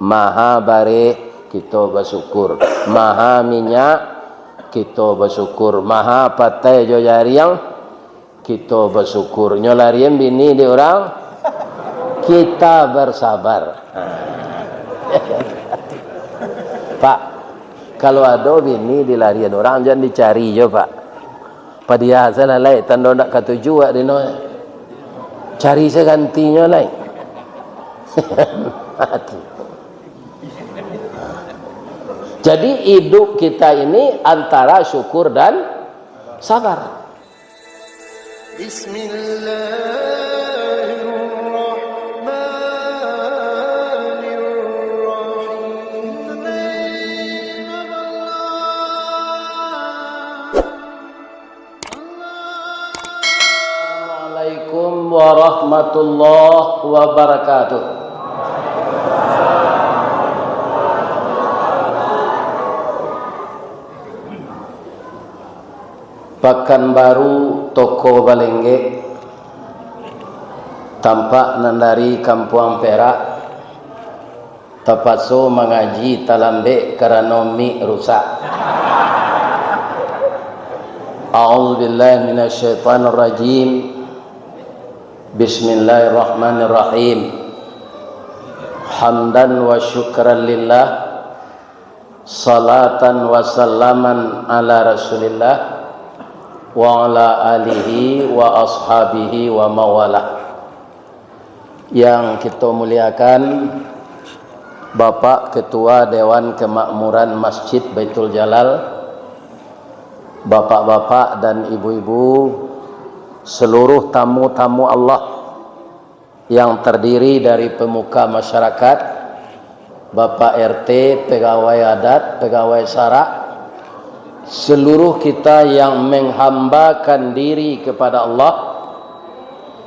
Maha bareh kita bersyukur. Maha minyak kita bersyukur. Maha patai jo jariang kita bersyukur. Nyolarian bini di orang kita bersabar. Pak, kalau ada bini di larian orang jangan dicari jo Pak. Padia salah lain tanda nak ketujuh di no. Cari segantinya lain. Jadi hidup kita ini antara syukur dan sabar. Assalamualaikum warahmatullahi wabarakatuh. Pekanbaru Toko Balengge, tampak nandari Kampung Perak, tapaso mengaji talambe karena mi rusak. A'udzubillahi minasyaitonir rajim. Bismillahirrahmanirrahim. Hamdan wa syukran lillah, salatan wa salaman ala rasulillah wa ala alihi wa ashabihi wa mawalah. Yang kita muliakan Bapak Ketua Dewan Kemakmuran Masjid Baitul Jalal, bapak-bapak dan ibu-ibu, seluruh tamu-tamu Allah yang terdiri dari pemuka masyarakat, Bapak RT, pegawai adat, pegawai syarak, seluruh kita yang menghambakan diri kepada Allah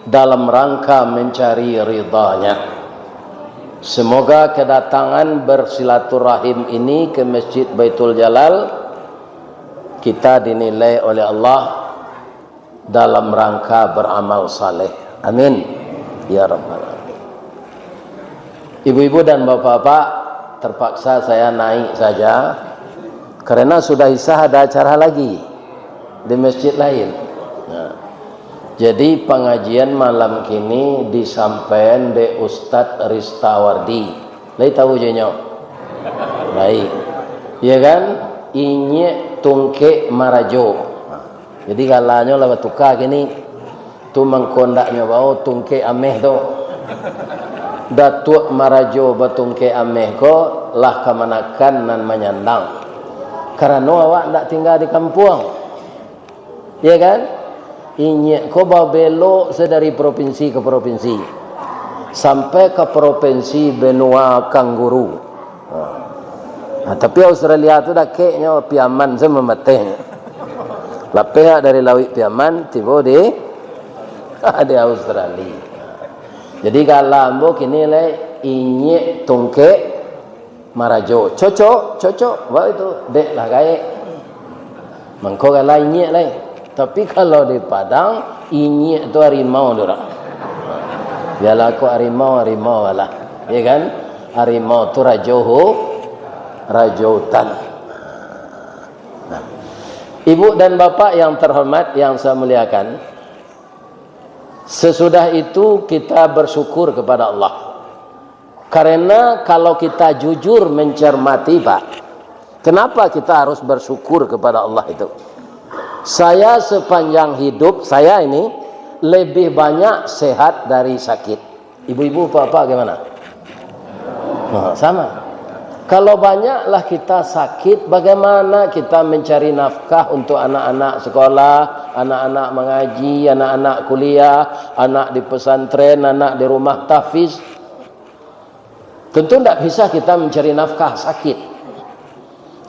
dalam rangka mencari ridha-Nya. Semoga kedatangan bersilaturahim ini ke Masjid Baitul Jalal kita dinilai oleh Allah dalam rangka beramal saleh. Amin ya rabbal alamin. Ibu-ibu dan bapak-bapak, terpaksa saya naik saja karena sudah isah ada acara lagi di masjid lain. Nah, jadi pengajian malam kini disampaikan de Ustadz Ristawardi. Lai tahu jenyo? Baik. Iya kan? Inye tungke marajo. Jadi kalanya lah batuka gini tu mengkondaknya bau tungke ameh do. Datuk marajo batungke ameh ko lah kamanakan nan menyandang. Karena awak tak tinggal di kampung, ya kan? Ini kau bawa belok sedari provinsi ke provinsi, sampai ke provinsi benua kanguru. Nah, tapi Australia tu dah keknya piaman sama mateng. Lapeh dari laut piaman tiba di Australia. Jadi kalau ambo kini le ini tungke marajo, cocok, wah itu dek lah gaya. Mengko kalau inyek lah. Tapi kalau di Padang inyek itu harimau dora. Biarlah aku harimau lah, ya kan? Harimau tu rajotan. Nah. Ibu dan bapak yang terhormat yang saya muliakan, sesudah itu kita bersyukur kepada Allah. Karena kalau kita jujur mencermati Pak, kenapa kita harus bersyukur kepada Allah itu? Saya sepanjang hidup saya ini lebih banyak sehat dari sakit. Ibu-ibu bapak gimana? Oh, sama. Kalau banyaklah kita sakit, bagaimana kita mencari nafkah untuk anak-anak sekolah, anak-anak mengaji, anak-anak kuliah, anak di pesantren, anak di rumah tahfiz? Tentu tidak bisa kita mencari nafkah sakit.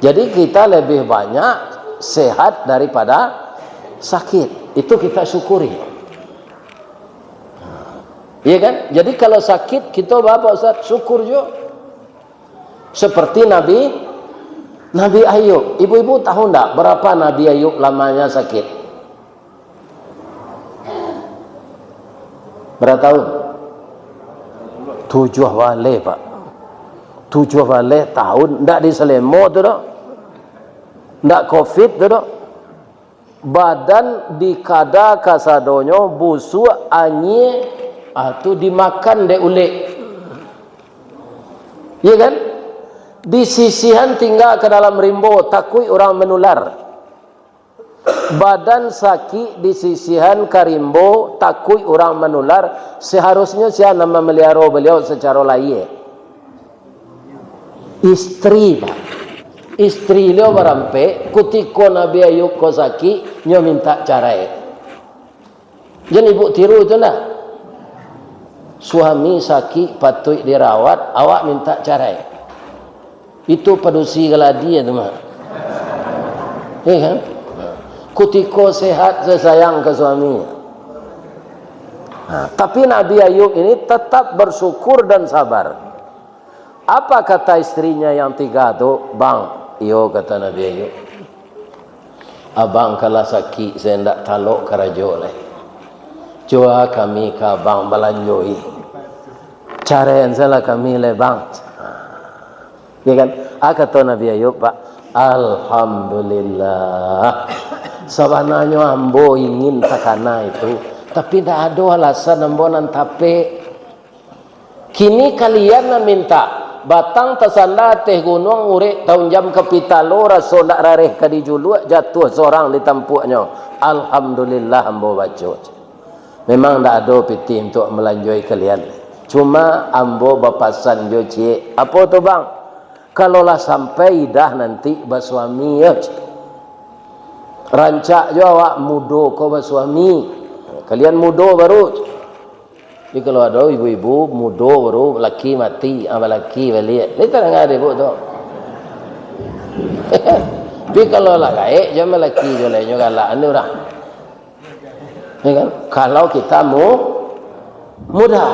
Jadi kita lebih banyak sehat daripada sakit. Itu kita syukuri. Iya kan? Jadi kalau sakit kita Bapak Ustaz syukur juga. Seperti Nabi Ayub. Ibu-ibu tahu enggak berapa Nabi Ayub lamanya sakit? Berapa tahun? 7 wale Pak. 7 balik tahun ndak diselemo tu dak. Ndak covid tu dak. Badan dikada kasadonyo busuk anye tu dimakan dek ulik. Iya kan? Di sisihan tinggal ke dalam rimbo takui orang menular. Badan sakit di sisihan karimbo takui orang menular. Seharusnya saya nama melihara beliau secara layak. Istri Pak. Istri beliau berampe kutiko Nabi Ayub ko sakit nyo minta cerai. Jadi ibu tiru itu nak. Suami sakit patut dirawat, awak minta cerai. Itu padusi galadi ya teman. Ya kan? Kutiko sehat saya sayang ke suaminya. Tapi Nabi Ayub ini tetap bersyukur dan sabar. Apa kata istrinya yang 3 tu? Bang, iyo kata Nabi Ayub. Abang kalau sakit saya tidak taluk kerajo leh. Coba kami ke abang belanjoi. Cara yang salah kami le bang. Ya kan? Kata Nabi Ayub Pak, alhamdulillah. Sebenarnya ambo ingin takana itu, tapi tidak ada alasan ambo nantape. Kini kalian minta batang tasanda teh gunung urek tahun jam kapitalo raso ndak rareh kadi julu jatuh seorang di tampuknya. Alhamdulillah ambo baca. Memang ndak ada piti untuk melanjoi kalian. Cuma ambo bapasan jo cie. Apa tu bang? Kalaulah sampai dah nanti basuami ya. Rancak jo awak mudo ko basuami. Kalian mudo baru. Jadi kalau ada ibu-ibu mudo baru laki mati, laki balik. Ni tak ada ibu tu. Tapi kalau lah gaek jangan laki jo lainnya galak ni orang. Ya kan? Kalau kita mudah.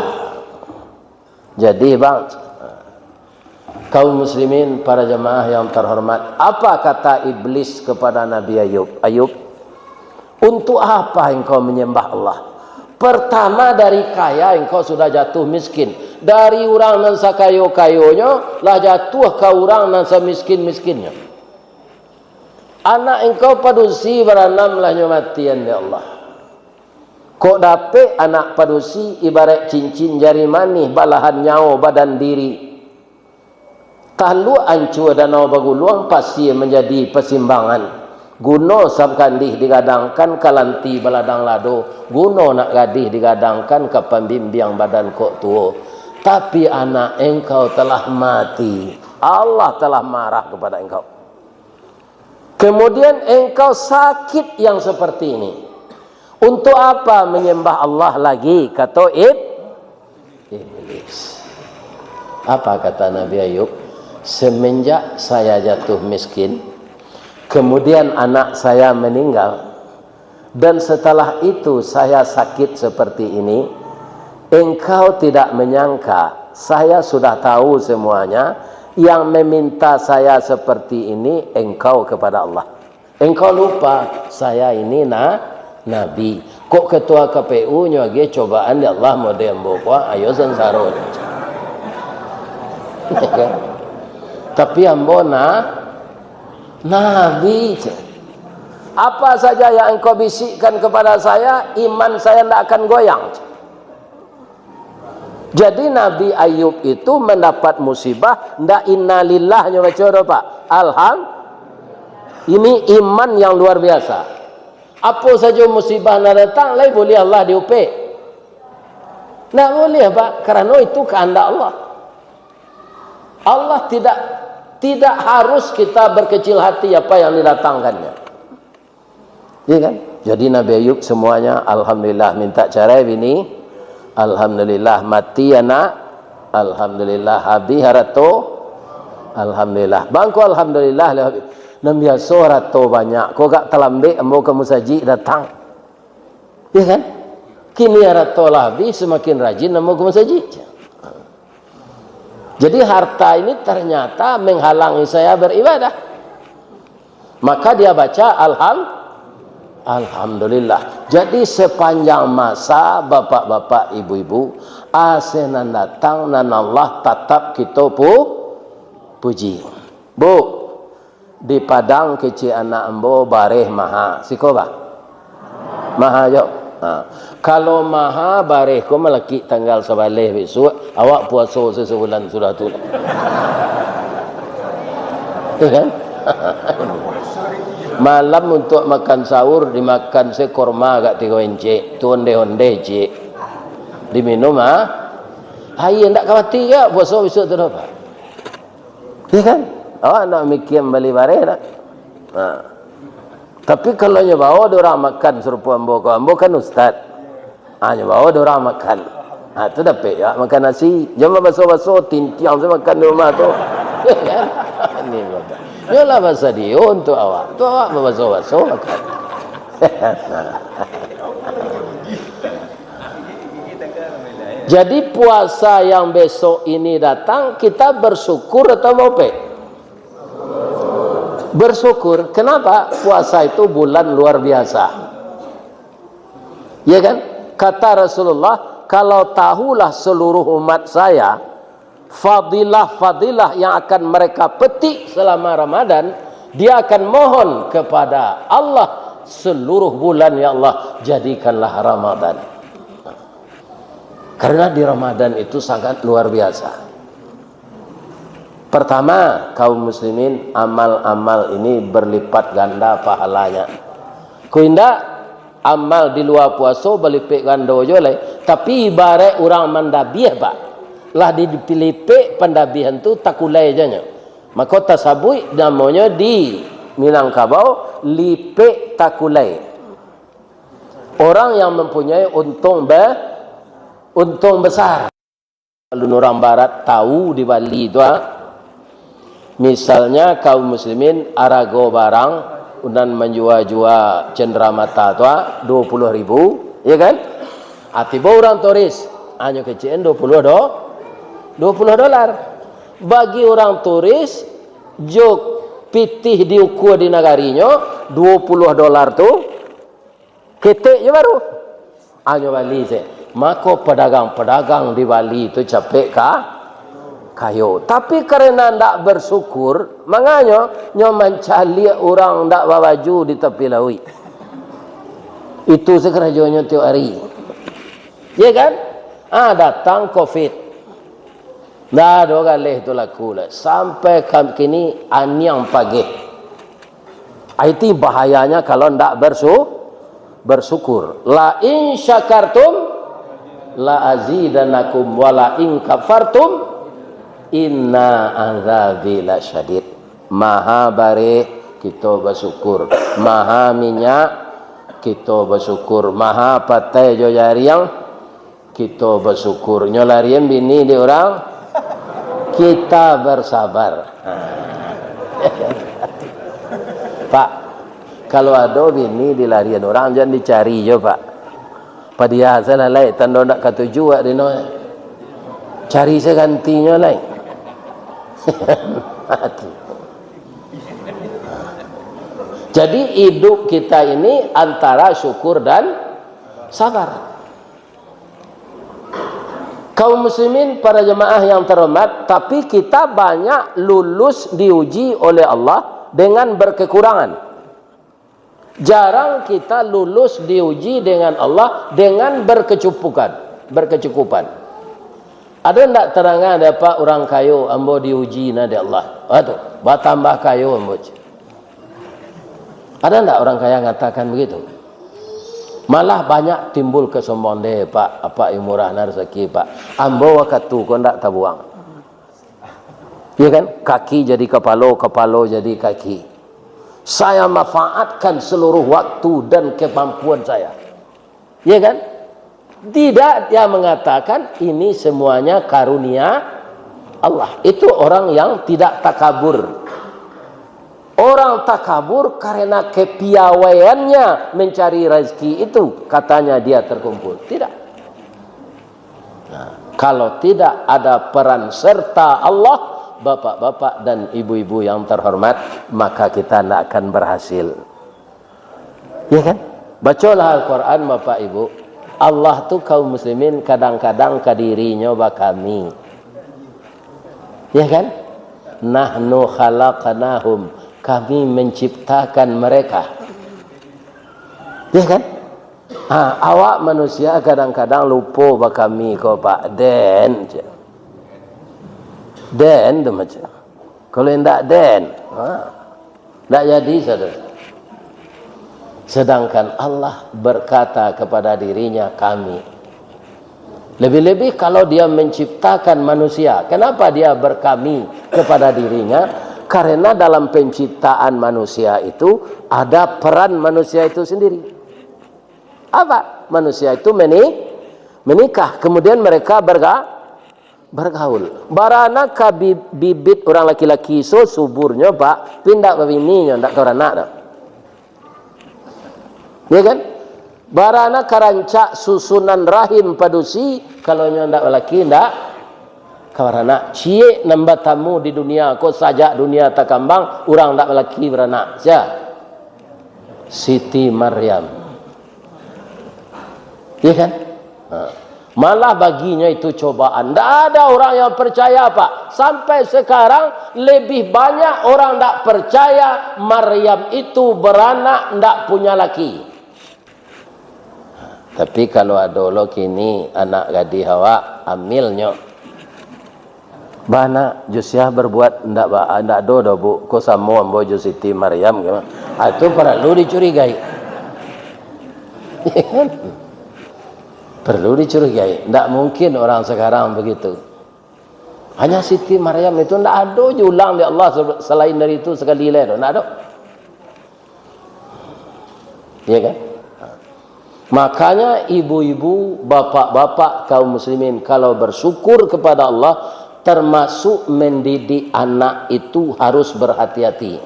Jadi bang, kaum muslimin, para jemaah yang terhormat, apa kata iblis kepada Nabi Ayub? Ayub, untuk apa engkau menyembah Allah? Pertama dari kaya engkau sudah jatuh miskin. Dari orang nan sakayo-kayonya lah jatuh ke orang nan semiskin-miskinnya. Anak engkau padusi beranam lahnya matian ya Allah. Kok dapat anak padusi ibarat cincin jari manis balahan nyawa badan diri. Kalau ancu danau baguluang pasti menjadi persimbangan. Guno sab kandih digadangkan kalanti baladang lado. Guno nak gadih digadangkan ke pembimbing badan kok tua. Tapi anak engkau telah mati. Allah telah marah kepada engkau. Kemudian engkau sakit yang seperti ini. Untuk apa menyembah Allah lagi? Kata iblis. Apa kata Nabi Ayub? Semenjak saya jatuh miskin, kemudian anak saya meninggal, dan setelah itu saya sakit seperti ini, engkau tidak menyangka saya sudah tahu semuanya. Yang meminta saya seperti ini engkau kepada Allah. Engkau lupa saya ini Nabi. Kok ketua KPU nya ge cobaan ya Allah mau dembo kwa ayo sensaro. Tapi ambo Nabi. Apa saja yang engkau bisikkan kepada saya, iman saya tidak akan goyang. Jadi Nabi Ayub itu mendapat musibah, ndak innalillahnya baca Pak. Ini iman yang luar biasa. Apa saja musibah nak datang, lai boleh Allah diupe. Nak boleh Pak, kerana itu kehendak Allah. Allah tidak harus kita berkecil hati apa yang didatangkannya. Iya kan? Jadi Nabi Ayub semuanya alhamdulillah minta cerai bini. Alhamdulillah mati anak. Alhamdulillah habis harato. Alhamdulillah. Bangku alhamdulillah. Dan biasa rato banyak. Kau gak terlambat ambo ke musajid datang. Ya kan? Kini rato lah habis semakin rajin ambo ke musajid. Jadi harta ini ternyata menghalangi saya beribadah. Maka dia baca alhamdulillah. Jadi sepanjang masa bapak-bapak, ibu-ibu, asenan datang dan Allah tetap kita puji. Bu, di Padang kecil anak ambo bareh maha. Siko ba? Maha yo. Kalau maha bareh ko malaki tanggal sabaleh besok, awak puasa sebulan sudah tu. Kan? Malam untuk makan sahur dimakan sekorma agak 3 encik, tu onde-onde cik. Diminum air ndak khawatir ya puasa besok tu apa? Ya kan? Awak nak mikir beli bareh tak? Tapi kalau nyabawa orang makan serupa ambo kan ustaz. Nyabawa orang makan. Tu dapat ya makan nasi. Jangan baso-baso tintiang saya makan di rumah tu. Kan? Ini bapak. Yalah bahasa dia untuk awak. Tu awak baso-baso makan. Jadi puasa yang besok ini datang kita bersyukur atau mau bersyukur. Kenapa? Puasa itu bulan luar biasa. Ya kan? Kata Rasulullah, kalau tahulah seluruh umat saya fadilah-fadilah yang akan mereka petik selama Ramadan, dia akan mohon kepada Allah seluruh bulan, ya Allah jadikanlah Ramadan. Karena di Ramadan itu sangat luar biasa. Pertama, kaum muslimin, amal-amal ini berlipat ganda pahalanya. Ku indak amal di luar puasa berlipat ganda joleh, tapi ibarat orang mandabih pak. Lah dipilih pendabihan tu takulai janya. Maka tasabui namanya di Minangkabau lipek takulai. Orang yang mempunyai untung besar. Kalau orang barat tahu di Bali itu misalnya kaum muslimin arago barang dan menjual cenderamata tu 20.000, ya kan? Tiba orang turis hanya kecil $20. Bagi orang turis jok pitih diukur di negarinya $20 tu ketek je baru. Hanya Bali saya. Maka pedagang-pedagang di Bali itu capek kayo. Tapi karena ndak bersyukur, makanya nyoman cali orang ndak bawa baju di tepi laut. Itu sekerjanya tiap hari. Ya kan? Datang Covid. Nah, dua kali itu laku lah. Sampai kini anyang pagi. Itu bahayanya kalau ndak bersyukur. La in syakartum la azidanakum wa la in kafartum inna azabi lasyadid. Maha bareh kita bersyukur. Maha minyak kita bersyukur. Maha patai jo jariang kita bersyukur. Nyolarian bini di orang kita bersabar. Pak, kalau ada bini di larian orang jangan dicari je pak. Padia saya lain tanda nak ketujuh di no. Cari segantinya lain. Jadi hidup kita ini antara syukur dan sabar. Kaum muslimin, para jemaah yang terhormat, tapi kita banyak lulus diuji oleh Allah dengan berkekurangan. Jarang kita lulus diuji dengan Allah dengan berkecukupan. Ada ndak terangan ada pak orang kayo ambo diuji nadi Allah. Waduh, bertambah kayo ambo. Ada ndak orang kaya mengatakan begitu? Malah banyak timbul kesombongan deh pak, apa yang murah rezeki pak. Ambo waktu kau ndak tabuang. Ya kan? Kaki jadi kepala, kepala jadi kaki. Saya manfaatkan seluruh waktu dan kemampuan saya. Ya kan? Tidak, dia mengatakan ini semuanya karunia Allah. Itu orang yang tidak takabur. Orang takabur karena kepiawaiannya mencari rezeki itu katanya dia terkumpul. Tidak. Nah, kalau tidak ada peran serta Allah, bapak-bapak dan ibu-ibu yang terhormat, maka kita tidak akan berhasil. Ya kan? Bacalah Al-Quran bapak ibu. Allah tu kaum muslimin kadang-kadang ke dirinya kami. Ya kan? nahnu khalaqnahum, kami menciptakan mereka. Ya kan? Awak manusia kadang-kadang lupa bah kami kau Pak Den. Den tu macam. Kalau tidak Den, tidak jadi saudara. Sedangkan Allah berkata kepada dirinya kami. Lebih-lebih kalau dia menciptakan manusia. Kenapa dia berkami kepada dirinya? Karena dalam penciptaan manusia itu ada peran manusia itu sendiri. Apa? Manusia itu menikah. Kemudian mereka bergaul. Barana ka bibit orang laki-laki so suburnya Pak, pindah ke bininya ndak tahu anak dah. Ya kan? Barana karancak susunan rahim padusi kalau ndak laki ndak kawarana. Cie nambah tamu di dunia ko saja dunia tak kambang orang ndak laki beranak. Sia. Siti Maryam. Ya kan? Malah baginya itu cobaan. Tidak ada orang yang percaya Pak. Sampai sekarang lebih banyak orang tidak percaya Maryam itu beranak, tidak punya laki. Tapi kalau ada lo kini anak gadis Hawa amilnya. Bana Jusia berbuat tidak ada bu. Ko sama ambo Siti Maryam gimana? Itu perlu dicurigai. Ya kan? Perlu dicurigai. Tidak mungkin orang sekarang begitu. Hanya Siti Maryam itu tidak ada julang di Allah selain dari itu sekali lagi. Tidak ada. Ya kan? Makanya ibu-ibu, bapak-bapak kaum muslimin kalau bersyukur kepada Allah termasuk mendidik anak itu harus berhati-hati.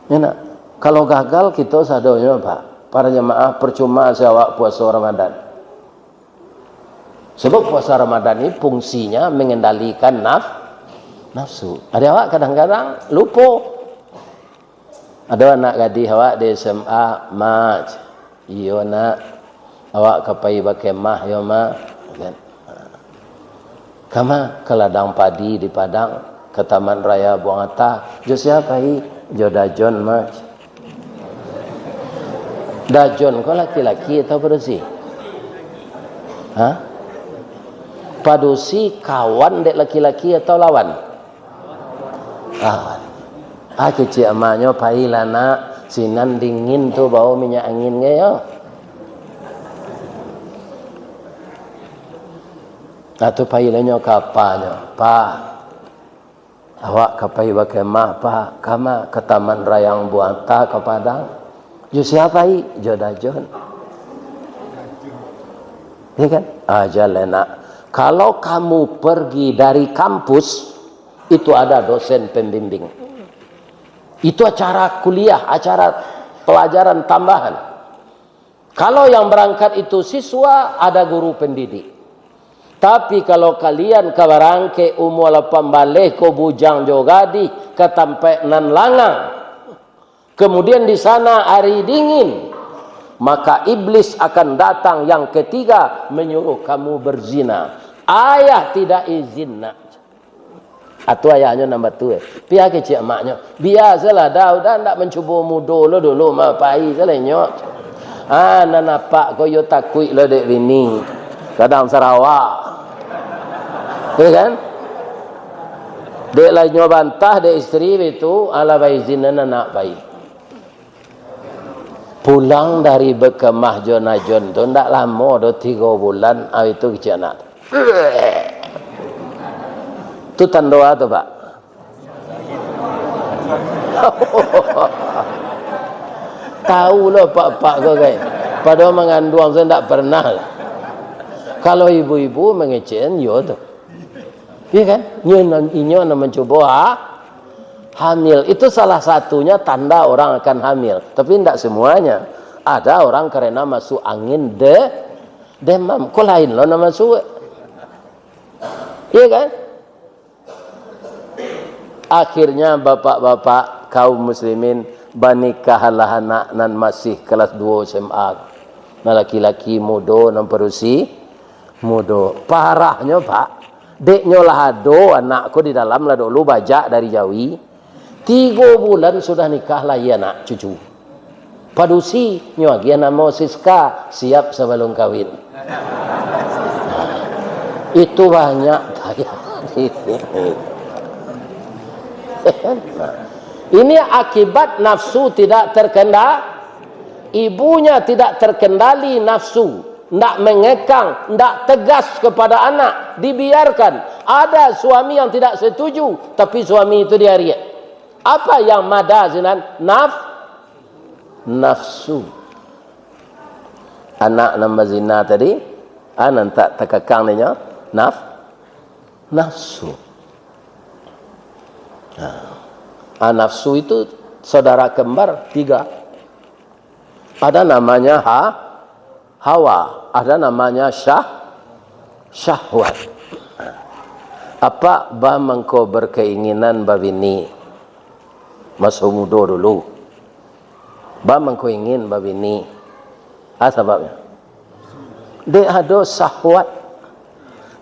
Ya nak? Kalau gagal kita sadonya Pak. Para jemaah percuma saya puasa Ramadan. Sebab puasa Ramadan ini fungsinya mengendalikan nafsu. Ada awak kadang-kadang lupa. Ada anak gadis awak di SMA, Mak. Iyo nak, awak kapai bakemah yo mak. Kama ke ladang padi di Padang, ke Taman Raya Buang Atah. Jo siapa hi? Jo Dajon Mak. Dajon kau laki-laki atau padusi? Padusi kawan dek laki-laki atau lawan? Kecil emaknya pahila nak sinan dingin tu bau minyak angin gaya. Tu pahilanya kapanya, Pak. Awak kapai bakemah Pak, kama ke Taman Rayang Buang Atah ke Padang. Jo siapa hi? Jo Dajon. Ya kan? Jalan nak. Kalau kamu pergi dari kampus, itu ada dosen pembimbing. Itu acara kuliah, acara pelajaran tambahan. Kalau yang berangkat itu siswa, ada guru pendidik. Tapi kalau kalian kabarangke umur 8 balik ko bujang jogadi ke tempat nan langang, kemudian di sana hari dingin, maka iblis akan datang yang ketiga menyuruh kamu berzina. Ayah tidak izin nak. Atau ayahnya nombor tu. Pihak kecil maknya. Biasalah dah nak mencuba muda dulu mapai selenya. Nana pak ko yo takui lo dek bini. Kadang Sarawak. Ya kan? Dek lainnya bantah dek isteri itu ala baizin nak baik. Pulang dari bekemah Jonajon tu ndak lama dah 3 bulan itu kecil anak. Itu tanda tu Pak. Tahu lah pak-pak kau kan. Padahal mengandung saya tak pernah. Kalau ibu-ibu mengecen, yo tu. Ya kan? Nyo mencoba hamil. Itu salah satunya tanda orang akan hamil. Tapi tidak semuanya. Ada orang karena masuk angin demam. Kok lain lo nama masuk? Ya kan? Akhirnya bapak-bapak kaum muslimin banikahalah anak nan masih kelas 2 SMA. Nah laki-laki muda nan perusi muda. Parahnya Pak, Deknya lah ado anakku di dalam lah dulu bajak dari Jawi. 3 bulan sudah nikah lah ya anak cucu. Padusi nyoagi nama Siska siap sebelum kawin. Itu banyak ini akibat nafsu tidak terkendali. Ibunya tidak terkendali nafsu, tidak mengekang, tidak tegas kepada anak, dibiarkan. Ada suami yang tidak setuju, tapi suami itu diariak. Apa yang mada zinan? Nafsu. Anak nama zina tadi, anak tak terkekang dia, nafsu. Nafsu itu saudara kembar 3. Ada namanya hawa, ada namanya syahwat. Apa ba mengko berkeinginan babini masuk muda dulu. Ba mengko ingin babini. Sebabnya? Dia ada syahwat.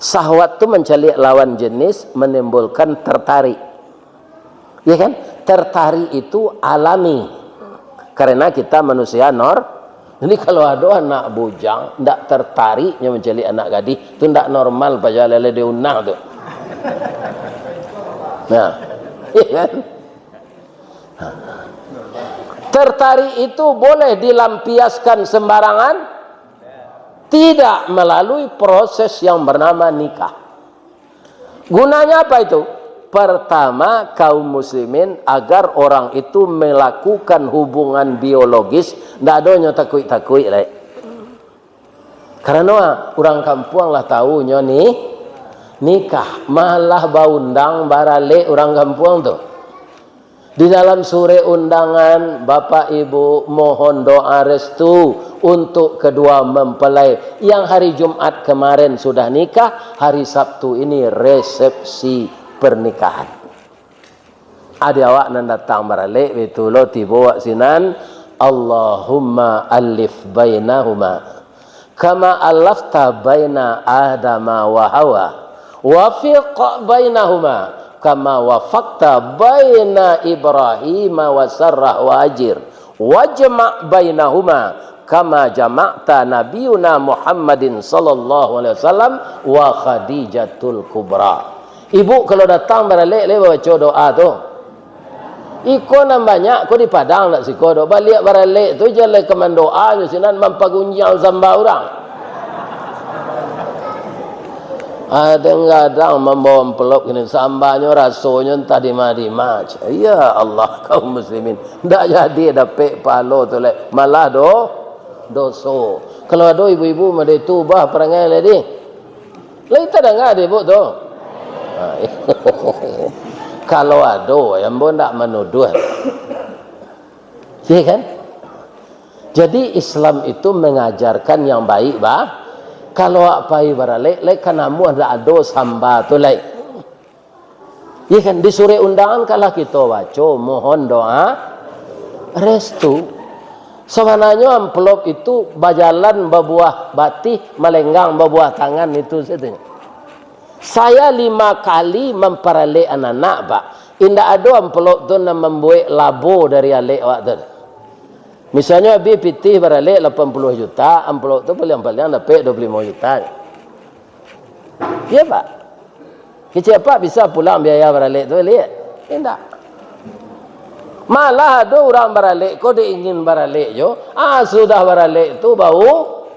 Syahwat itu mencari lawan jenis, menimbulkan tertarik. Ya kan? Tertarik itu alami. Karena kita manusia ini kalau ada anak bujang tidak tertariknya mencari anak gadis itu tidak normal pada lele diunah tu. Nah, iya kan? Tertarik itu boleh dilampiaskan sembarangan, tidak melalui proses yang bernama nikah. Gunanya apa itu? Pertama, kaum muslimin agar orang itu melakukan hubungan biologis, tidak ada takut-takut lah. Karena orang kampung lah tahu nih nikah malah baundang barale orang kampung tu. Di dalam suri undangan, Bapak Ibu mohon doa restu untuk kedua mempelai yang hari Jumat kemarin sudah nikah, hari Sabtu ini resepsi pernikahan. Ada awak nan datang baralik itu lo tiba wak sinan Allahumma alif bainahuma kama alafta baina Adama wa Hawa wafiq bainahuma kama wafaqta baina Ibrahim wa Sarrah wa Ajir wajma' bainahuma kama jama'ta nabiyuna Muhammadin sallallahu alaihi wasallam wa Khadijatul Kubra. Ibu kalau datang baralik le baca doa tu. Iko nambahnya ko di Padang nak siko do balik baralik tu je le keman doa je sinan mampagunjang samba orang. Kadang-kadang membawa pelok ini sambanya rasanya tadi madi mac. Ya Allah kaum muslimin. Ndak jadi dapat palo tu le malah doso. Kalau ada ibu-ibu made tubah perangai le di. Le kita dengar di ibu tu. Kalau ada yang pun tak menuduh, ya kan? Jadi Islam itu mengajarkan yang baik, bah. Kalau apa ibarat lek kanamu ada samba tu lek, ya kan? Di suri undangan kalau kita baca mohon doa restu. Sebenarnya amplop itu bajalan berbuah batih, melenggang berbuah tangan itu saja. Saya 5 kali memperoleh anak-anak, Pak. Indah ada amplop tu nak membuat labo dari alik waktu. Misalnya habis pitih beralik 80 juta, amplop tu paling-paling dapat 25 juta. Ya, Pak. Siapa bisa pulang biaya beralik tu lihat? Tidak. Malah ada orang beralik, kau dia ingin beralik jo. Sudah beralik tu bau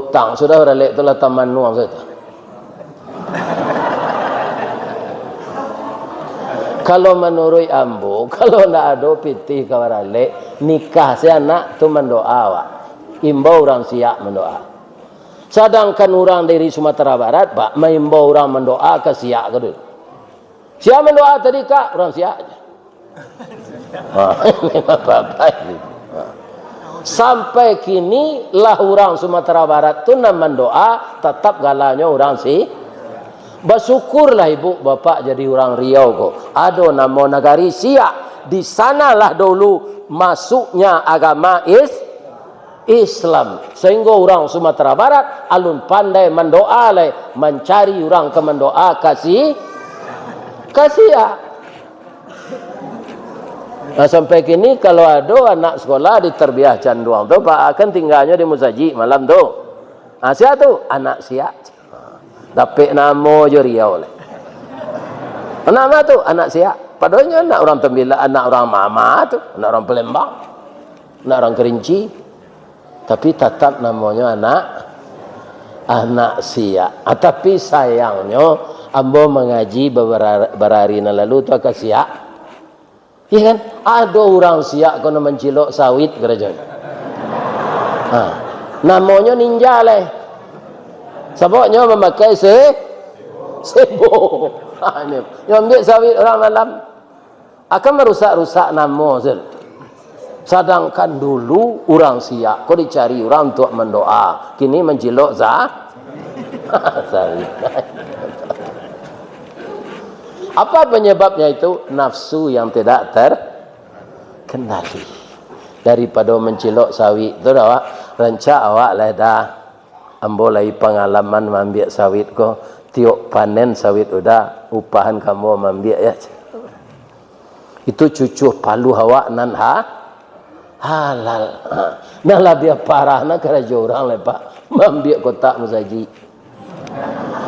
tang. Sudah beralik tu lah taman nuang saja. Kalau menurut ambo, kalau ndak ada pitih kawarale nikah si anak tu mendoa awak. Imbau orang siap mendoa. Sedangkan orang dari Sumatera Barat, Pak, mengimbau orang mendoa ke siap ke dulu. Siap mendoa tadi kak, orang siap aja. Apa-apa ini. Sampai kini lah orang Sumatera Barat tu nak mendoa tetap galanya orang si. Bersyukurlah ibu bapak jadi orang Riau kok. Ada nama negari Siak. Di sanalah dulu masuknya agama Islam. Sehingga orang Sumatera Barat alun pandai mendoa le, mencari orang ke mendoa kasih ya. Nah, sampai kini kalau ada anak sekolah di terbiah canduang tu pak akan tinggalnya di Musaji malam tu. Siapa tu? Anak siap. Tapi nama je Riau le. Anak mana tu? Anak siap. Padahal anak orang Tembilang, anak orang Mama tu, anak orang Palembang, anak orang Kerinci. Tapi tetap namanya anak siap. Tapi sayangnya ambo mengaji beberapa hari lalu tu agak siap. Iya kan? Ada orang siap kena mencilok sawit kerajaan. Namanya ninja leh. Sebabnya memakai sebo. Yang ambil sawit orang malam akan merusak-rusak nama. Sedangkan dulu orang siap, kau dicari orang untuk mendoa. Kini mencilok sawit. Apa penyebabnya itu? Nafsu yang tidak terkendali. Daripada mencilok sawit tu dah rancak awak lah dah. Ambo lagi pengalaman mengambil sawit ko. Tiok panen sawit udah upahan kamu mengambil ya. Itu cucuh palu awak nan halal. Nah lebih parah nak kerja orang lepak mengambil kotak musaji.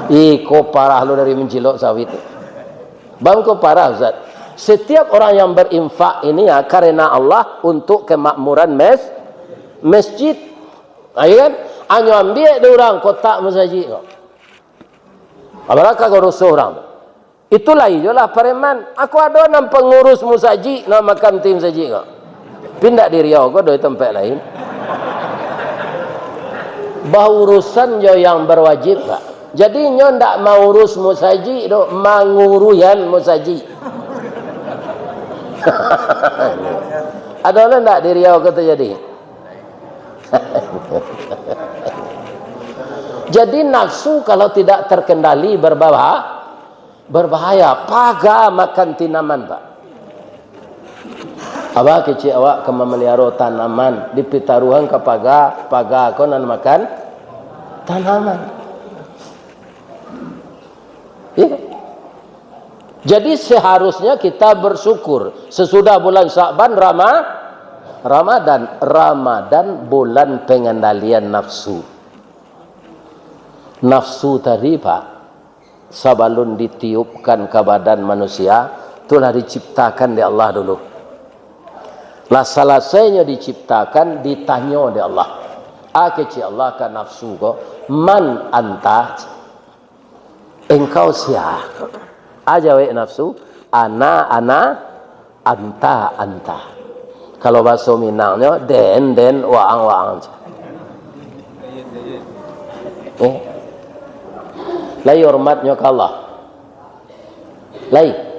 Iko parah lo dari mencilok sawit. Bang ko parah Ustaz. Setiap orang yang berinfak ini ya karena Allah untuk kemakmuran masjid. Ayo kan? Hanya ambil dia orang kotak masjid kok. Apakah kau rusuh orang? Itulah ijolah pareman. Aku ada enam pengurus masjid nama makan tim masjid kok. Pindah di Riau kok dari tempat lain. Urusan jo yang berwajib Pak. Jadi nyo ndak mau urus musaji do manguruyan musaji. Ada orang ndak di Riau kata jadi. Jadi nafsu kalau tidak terkendali berbahaya. Paga makan tanaman Pak. Abah kecil awak ke memelihara tanaman di pitaruhan ke paga kau nan makan tanaman. Ya. Jadi seharusnya kita bersyukur sesudah bulan Sya'ban Ramadan bulan pengendalian nafsu. Nafsu tadi Pak sebelum ditiupkan ke badan manusia itulah diciptakan di Allah dulu. Lah selesainya diciptakan ditanya di Allah. Kecil Allah kan nafsu kok man anta. Engkau siapa? Aja we nafsu. Ana, anta. Kalau bahasa Minangnya den, waang. Lai hormatnya ke Allah. Lai.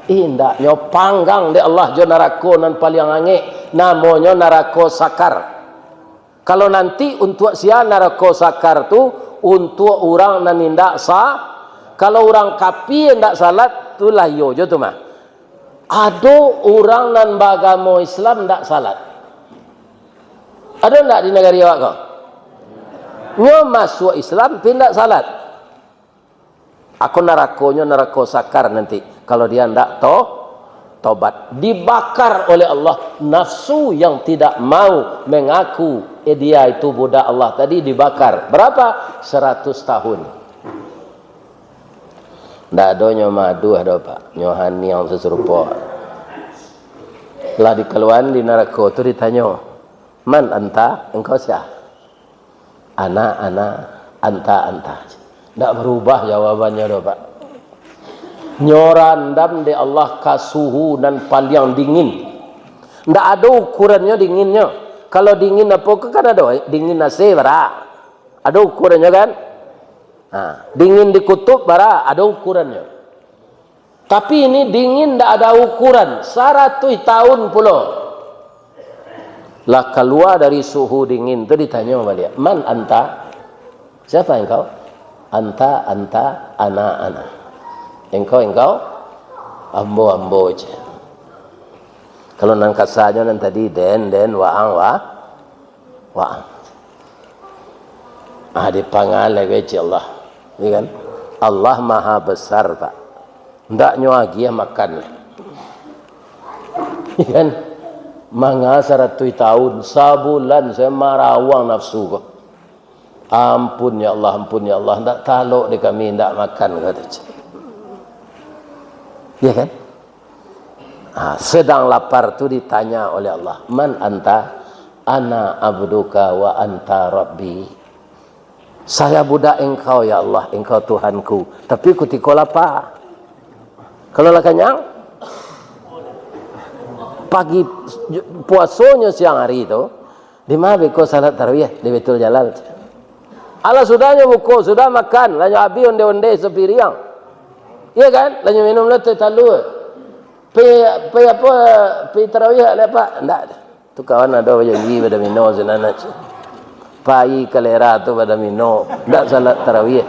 Indaknya panggang di Allah jo neraka nan paling angin. Namanya neraka sakar. Kalau nanti untuk sia neraka sakar tu untuk orang nan indak kalau orang kapi indak salat tu lah yo je tu mah. Ada orang nan beragama Islam ndak salat. Ada ndak di negara awak kau? Nyo masuk Islam pindah salat. Aku neraka sakar nanti kalau dia ndak tobat, dibakar oleh Allah. Nafsu yang tidak mau mengaku dia itu budak Allah tadi dibakar. Berapa? 100 tahun. Ndak ada nyo madu ada Pak. Nyo hani yang seserupa. Lah dikeluaran di neraka tu ditanya, "Man anta?" Engkau siapa? Ana, anta. Ndak berubah jawabannya do Pak. Nyorandam di Allah kasuhu dan paling dingin. Ndak ada ukurannya dinginnya. Kalau dingin apa kan ada dingin nasi bara. Ada ukurannya kan? Dingin di kutub bara ada ukurannya. Tapi ini dingin ndak ada ukuran. 100 tahun pula. Lah keluar dari suhu dingin tu ditanya balik. Man anta? Siapa engkau? Anta, ana. Engkau ambo je. Kalau nan kasanya nan tadi den waang Wah. Dipanggil ke Allah. Ini kan? Allah maha besar, Pak. Ndak nyuagi makan. Ini kan? Manga 100 tahun, sabulan saya marawang nafsu kok. Ampun ya Allah, ndak taluk di kami ndak makan kata. Ya kan? Sedang lapar tu ditanya oleh Allah, "Man anta?" "Ana abduka wa anta rabbi." Saya budak engkau ya Allah, engkau Tuhanku. Tapi ketika lapar. Kalau lah kenyang, pagi puasanya siang hari itu, di mana beko salat tarawih di Baitul Jalal. Allah sudahnya buku, sudah makan, lanjut abi onde-onde sepiriang. Iya kan? Lanjut minum lah talu. Pe tarawih ada apa? Enggak ada. Tu kawan ada janji pada minum senana. Pai kalera tu pada minum, enggak salat tarawih.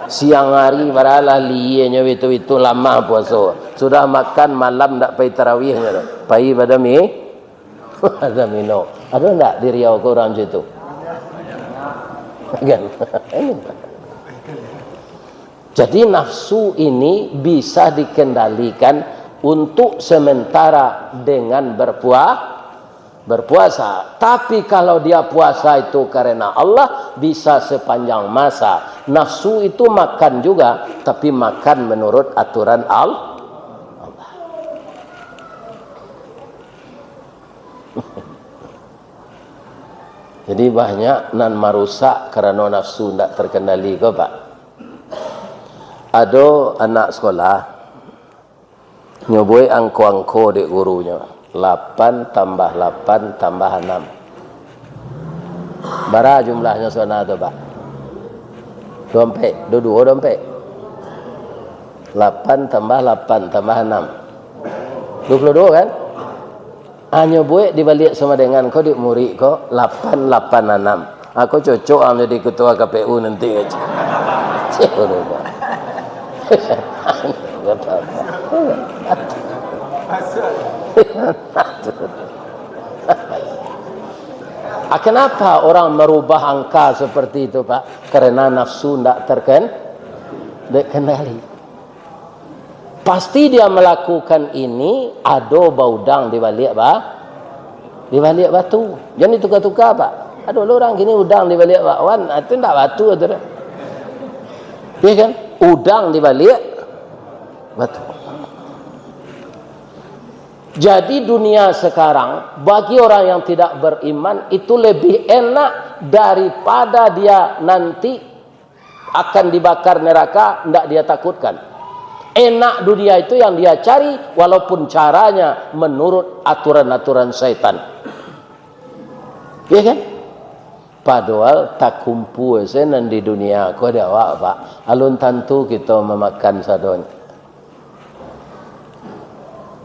Siang hari baralah liye itu lama puasa. Sudah makan malam enggak pai tarawihnya. Pai pada pada minum. Ada enggak di Riau ke orang situ? Kan? Jadi nafsu ini bisa dikendalikan untuk sementara dengan berpuasa. Tapi kalau dia puasa itu karena Allah, bisa sepanjang masa. Nafsu itu makan juga, tapi makan menurut aturan Allah. Jadi banyak nan marusak karena nafsu tidak terkendali ke Pak. Ada anak sekolah nyoboi angko-angko dek gurunya. 8 tambah 8 tambah 6. Berapa jumlahnya sana tu Pak? Dompet, dua dompet. 8 tambah 8 tambah 6. 22 kan? Hanya buat dibalik sama dengan kau di murid kau 886. Aku cocok jadi ketua KPU nanti aja. Siapa lupa? Kenapa orang merubah angka seperti itu Pak? Karena nafsu tidak terkendali. Pasti dia melakukan ini ada baudang di balik batu. Jangan ditukar-tukar Pak. Ada orang gini udang di balik bakwan, itu tidak batu itu. Ya kan? Udang di balik batu. Jadi dunia sekarang bagi orang yang tidak beriman itu lebih enak daripada dia nanti akan dibakar neraka, tidak dia takutkan. Enak dunia itu yang dia cari walaupun caranya menurut aturan-aturan syaitan. Ya kan? Padahal tak kumpul senan di dunia kau ada awak Pak. Alun tentu kita memakan sadon.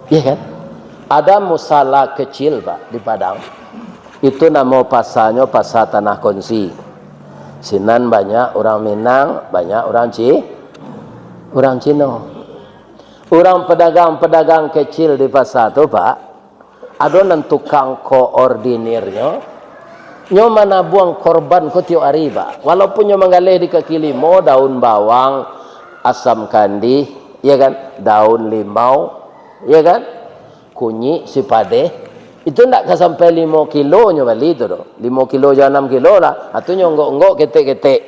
Ya kan? Ada musala kecil Pak di Padang. Itu nama pasarnya pasar Tanah Kongsi. Sinan banyak orang Minang, banyak orang Cina. Orang pedagang-pedagang kecil di pasar tu Pak, ada nan tukang koordinirnya, nyo mana buang korban ko tiap hari Pak. Walaupun nyo menggalih di kaki limau, daun bawang, asam kandi, ya kan, daun limau, ya kan, kunyit, sipade, itu ndak sampai 5 kilo nyo beli itu doh. 5 kilo jangan 6 kilo lah. Atau nyo enggak ketek-ketek.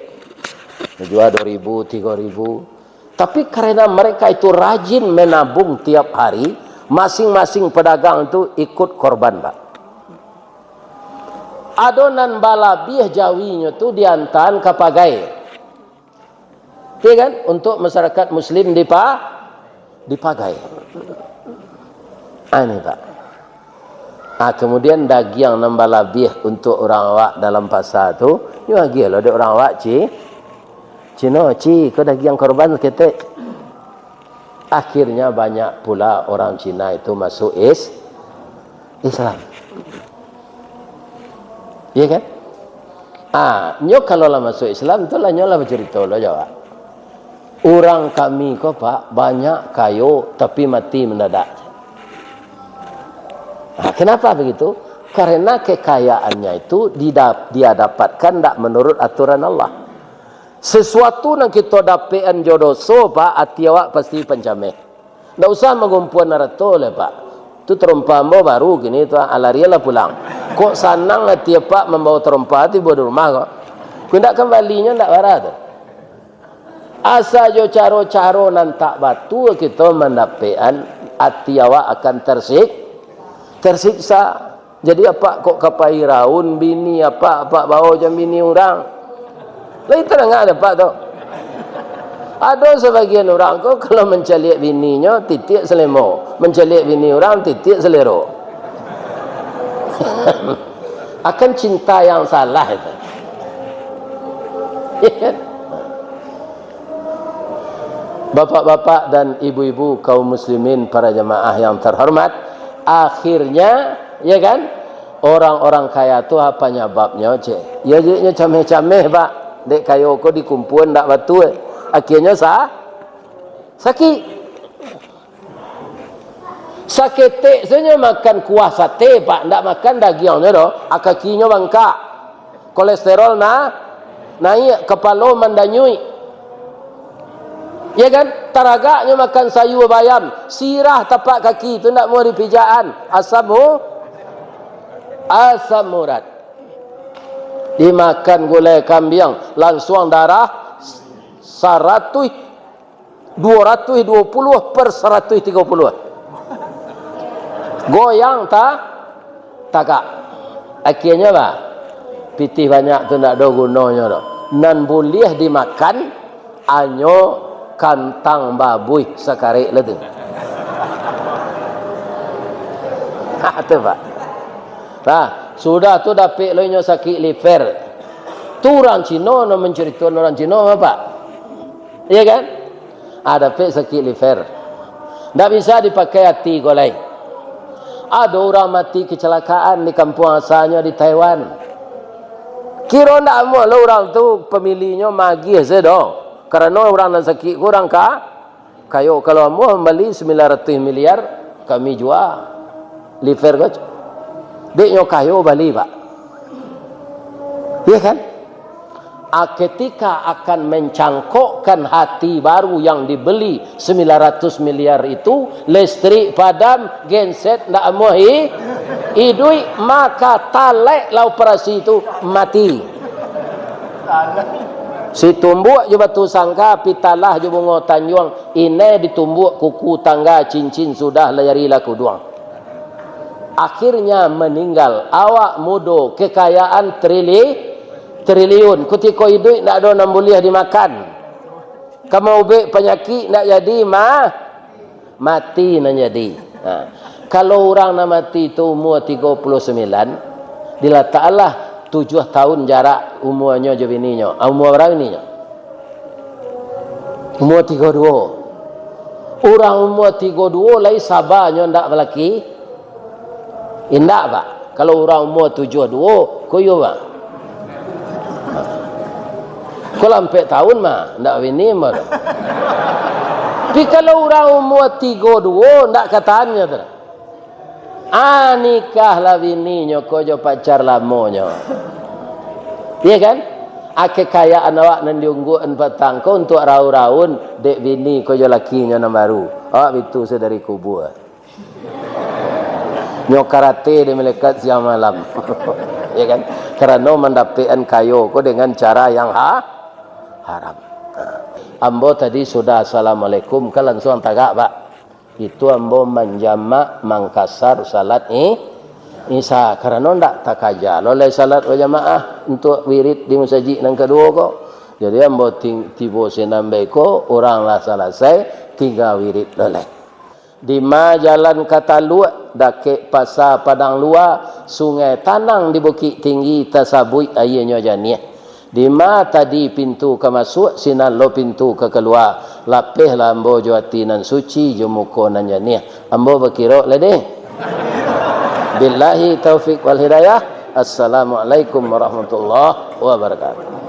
Jual 2.000, 3.000. Tapi karena mereka itu rajin menabung tiap hari, masing-masing pedagang itu ikut korban Pak. Adonan balabiah jawinya itu diantan ke pagai. Ya kan? Untuk masyarakat muslim dipagai. Ini Pak. Kemudian daging yang balabiah untuk orang awak dalam pasar itu, ini lagi ada orang awak Cina, kau daging korban ketek. Akhirnya banyak pula orang Cina itu masuk Islam. Iya kan? Nyo kalau lah masuk Islam itulah nyo lah bercerita lo jawab. Orang kami kok Pak banyak kayu tapi mati mendadak. Kenapa begitu? Karena kekayaannya itu dia dapatkan tak menurut aturan Allah. Sesuatu yang kita dapatkan jodoh so pak, hati awak pasti pencameh. Tak usah mengumpul narato le pak. Itu terompa mo baru gini tu alaria lah pulang. Kok sanang hati pak membawa terompa hati bawa di rumah kok. Kau kembalinya tak barah tu. Asa jo caro-caro nantak batu kita mendapatkan hati awak akan tersiksa. Jadi apa kok kapai raun bini apa bawa jam bini orang. Lah itu enggak ada pak tu. Ada sebagian orang kok kalau mencaliak bininya titik selemo, mencaliak bini orang titik selero. Akan cinta yang salah itu. Bapak-bapak dan ibu-ibu kaum muslimin para jemaah yang terhormat, akhirnya ya kan, orang-orang kaya tu apa nyebabnya cek? Ya jadinya cameh-cameh pak, dek kayo ko dikumpul ndak batu, akhirnya sakit. Sakit sebenarnya makan kuah sate pak, ndak makan dagingnya doh, kakinya bangkak, kolesterol naik, kepala mandanyui. Ya kan, taragaknya makan sayur bayam, sirah tapak kaki itu ndak mau dipijaan, asam urat. Dimakan gulai kambing langsung darah 220 per 130. Goyang takak. Akhirnya bah, pitih banyak tu ndak ada gunanya dah. Nan boleh dimakan anyo kantang babuy sakarik lah tu. Tu pak. Sudah tu dapat lainnya sakit liver. Tu orang Cina nak menceritakan orang Cina apa? Iya kan? Dapat sakit liver. Tak bisa dipakai hati golai. Ada orang mati kecelakaan di kampung asalnya di Taiwan. Kira tak mau lah orang tu pemilihnya magih sedang. Karena orang yang sakit kurang kayo kalau mau beli 900 miliar kami jual liver kau. Deknya kayo beli pak. Iya kan? Ketika akan mencangkokkan hati baru yang dibeli 900 miliar itu, listrik padam, genset ndak mau hidui, maka talek lah operasi itu mati. Si tumbuk je batu sangka, pitalah je bunga tanjuang, ini ditumbuk kuku tangga cincin sudah layari laku duang. Akhirnya meninggal. Awak mudo kekayaan triliun. Ketika hidup nak ada 6 boleh dimakan. Kamu ubek penyakit nak jadi mati nak jadi. Kalau orang nak mati itu umur 39, diletaklah 7 tahun jarak umurnya je bininya. Umur berapa bininya? Umur 32. Orang umur 32 lagi sabarnya ndak berlaki. Indak pak. Kalau orang umur 72, koyo pak. Kalau 4 tahun mah ndak bini mah. Tapi kalau orang umur 32 ndak katanya tu. Nikahlah bininya kojo pacar lamonyo. Iya kan? Kekayaan awak nan diungguan petang ko untuk raun-raun dek bini kojo lakinya nan baru. Itu sedari kubur. Nyo karate di melekat siang malam. Ya kan? Karena mendapatkan kayo ko dengan cara yang haram. Ambo tadi sudah assalamualaikum kan langsung tagak pak. Itu ambo menjamak mangkasar salat Isya karena ndak takaja oleh salat berjamaah untuk wirid di masjid yang kedua kok. Jadi ambo tibo senambe ko orang lah selesai 3 wirid oleh. Di jalan Katalua dake pasar Padang Luar, sungai Tanang di Bukit Tinggi tasabui ayahnya janiah. Di tadi pintu ke masuk, sinan lo pintu ke keluar. Lapih lah ambo juati nan suci jumuko nan janiah. Ambo berkira le deh. Billahi taufik wal hidayah. Assalamualaikum warahmatullahi wabarakatuh.